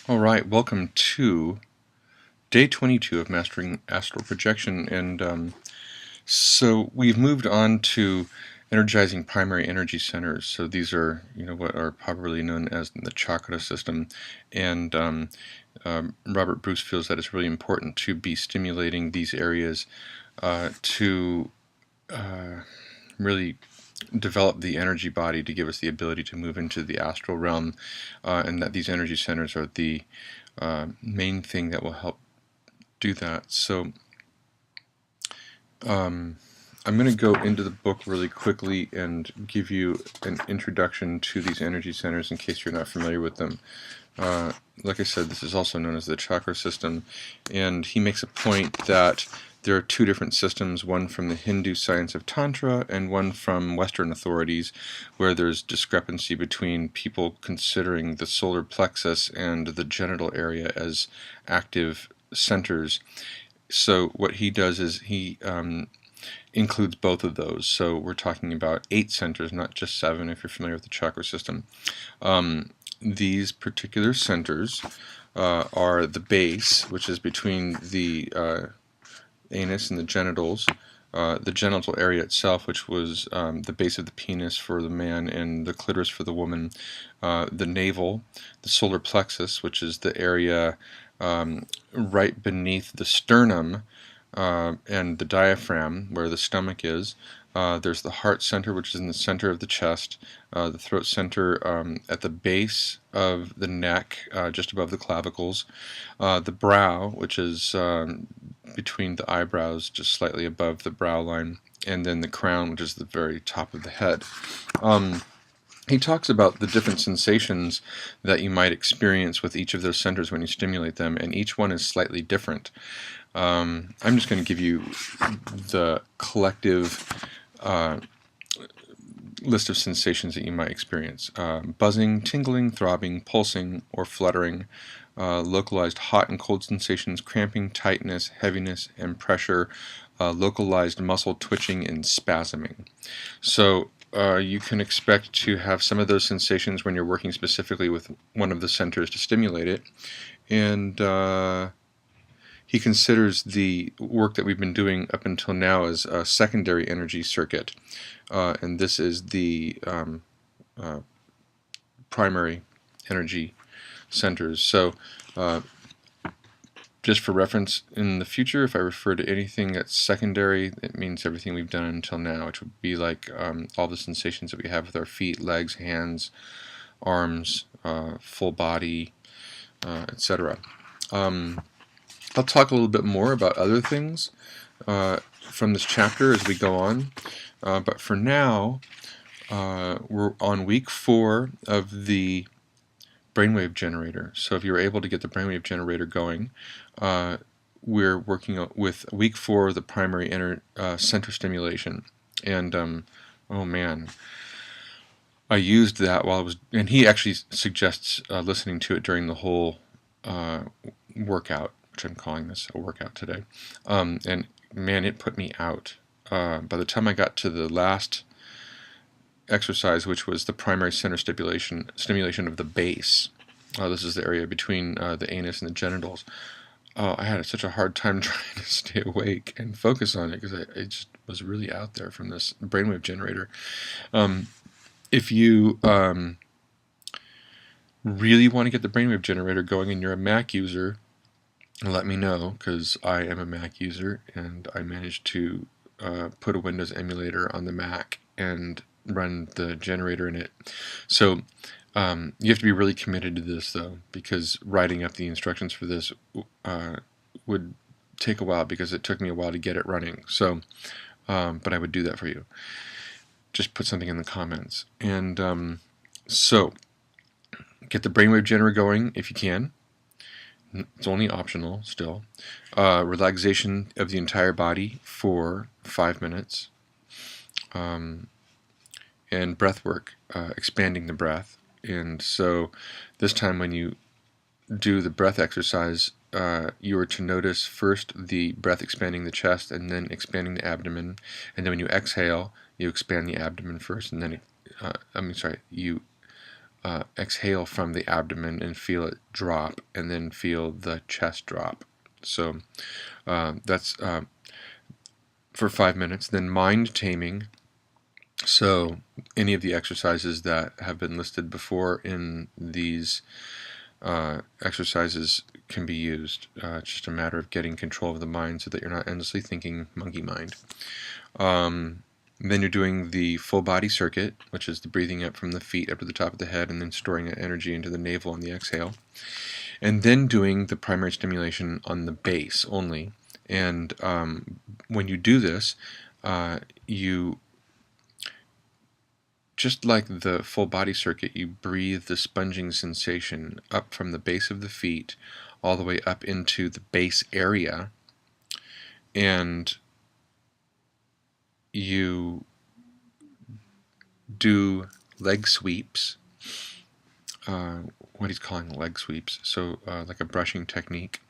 All right, welcome to day 22 of Mastering Astral Projection, and so we've moved on to energizing primary energy centers. So these are, what are popularly known as the chakra system, and Robert Bruce feels that it's really important to be stimulating these areas to really develop the energy body to give us the ability to move into the astral realm, and that these energy centers are the main thing that will help do that. So I'm going to go into the book really quickly and give you an introduction to these energy centers in case you're not familiar with them. Like I said, this is also known as the chakra system, and he makes a point that there are two different systems, one from the Hindu science of Tantra and one from Western authorities, where there's discrepancy between people considering the solar plexus and the genital area as active centers. So what he does is he includes both of those. So we're talking about 8 centers, not just 7, if you're familiar with the chakra system. These particular centers are the base, which is between the anus and the genitals, the genital area itself, which was the base of the penis for the man and the clitoris for the woman, the navel, the solar plexus, which is the area right beneath the sternum, and the diaphragm, where the stomach is. There's the heart center, which is in the center of the chest, the throat center at the base of the neck, just above the clavicles, the brow, which is between the eyebrows, just slightly above the brow line, and then the crown, which is the very top of the head. He talks about the different sensations that you might experience with each of those centers when you stimulate them, and each one is slightly different. I'm just going to give you the collective list of sensations that you might experience. Buzzing, tingling, throbbing, pulsing, or fluttering, localized hot and cold sensations, cramping, tightness, heaviness, and pressure, localized muscle twitching and spasming. So you can expect to have some of those sensations when you're working specifically with one of the centers to stimulate it. And he considers the work that we've been doing up until now as a secondary energy circuit, and this is the primary energy centers. So just for reference, in the future, if I refer to anything that's secondary, it means everything we've done until now, which would be like all the sensations that we have with our feet, legs, hands, arms, full body, etc. I'll talk a little bit more about other things from this chapter as we go on, but for now, we're on week 4 of the brainwave generator. So if you were able to get the brainwave generator going, we're working with week 4 of the primary center stimulation. And oh man, I used that while I was, and he actually suggests listening to it during the whole workout, which I'm calling this a workout today. And man, it put me out. By the time I got to the last exercise, which was the primary center stimulation of the base, this is the area between the anus and the genitals, I had such a hard time trying to stay awake and focus on it because I just was really out there from this brainwave generator. If you really want to get the brainwave generator going and you're a Mac user, let me know, because I am a Mac user and I managed to put a Windows emulator on the Mac and run the generator in it. So you have to be really committed to this, though, because writing up the instructions for this would take a while, because it took me a while to get it running. So, but I would do that for you. Just put something in the comments. And so get the brainwave generator going if you can. It's only optional still. Relaxation of the entire body for 5 minutes. And breath work, expanding the breath. And so this time when you do the breath exercise, you are to notice first the breath expanding the chest and then expanding the abdomen. And then when you exhale, you expand the abdomen first, and then you exhale from the abdomen and feel it drop, and then feel the chest drop. So that's for 5 minutes. Then mind taming. So any of the exercises that have been listed before in these exercises can be used. It's just a matter of getting control of the mind so that you're not endlessly thinking monkey mind. Then you're doing the full body circuit, which is the breathing up from the feet up to the top of the head and then storing that energy into the navel on the exhale. And then doing the primary stimulation on the base only. And when you do this, you, just like the full body circuit, you breathe the sponging sensation up from the base of the feet all the way up into the base area, and you do leg sweeps, what he's calling leg sweeps, so like a brushing technique.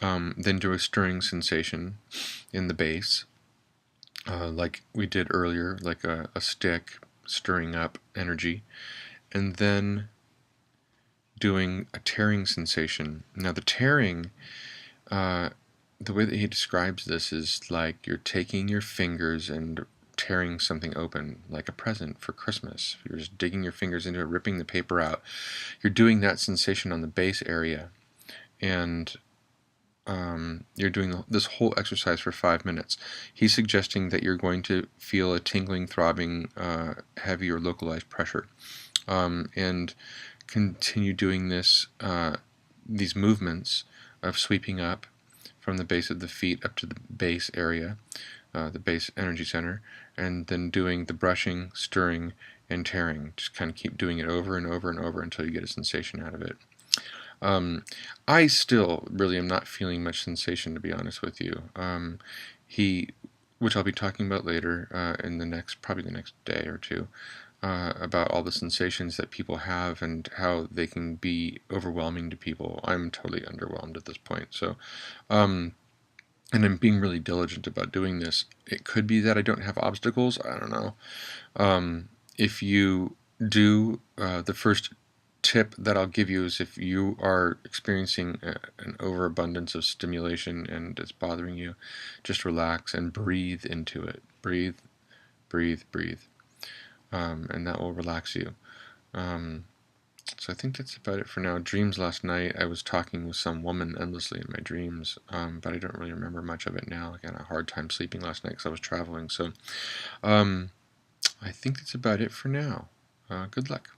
Then do a stirring sensation in the base, like we did earlier, like a stick stirring up energy, and then doing a tearing sensation. Now the tearing, the way that he describes this is like you're taking your fingers and tearing something open, like a present for Christmas. You're just digging your fingers into it, ripping the paper out. You're doing that sensation on the base area, and you're doing this whole exercise for 5 minutes. He's suggesting that you're going to feel a tingling, throbbing, heavy or localized pressure, and continue doing this, these movements of sweeping up from the base of the feet up to the base area, the base energy center, and then doing the brushing, stirring, and tearing. Just kind of keep doing it over and over and over until you get a sensation out of it. I still really am not feeling much sensation, to be honest with you. Which I'll be talking about later in probably the next day or two, about all the sensations that people have and how they can be overwhelming to people. I'm totally underwhelmed at this point. So, and I'm being really diligent about doing this. It could be that I don't have obstacles. I don't know. If you do, the first tip that I'll give you is, if you are experiencing an overabundance of stimulation and it's bothering you, just relax and breathe into it. Breathe, breathe, breathe. And that will relax you. So I think that's about it for now. Dreams last night, I was talking with some woman endlessly in my dreams, but I don't really remember much of it now. I had a hard time sleeping last night because I was traveling. So I think that's about it for now. Good luck.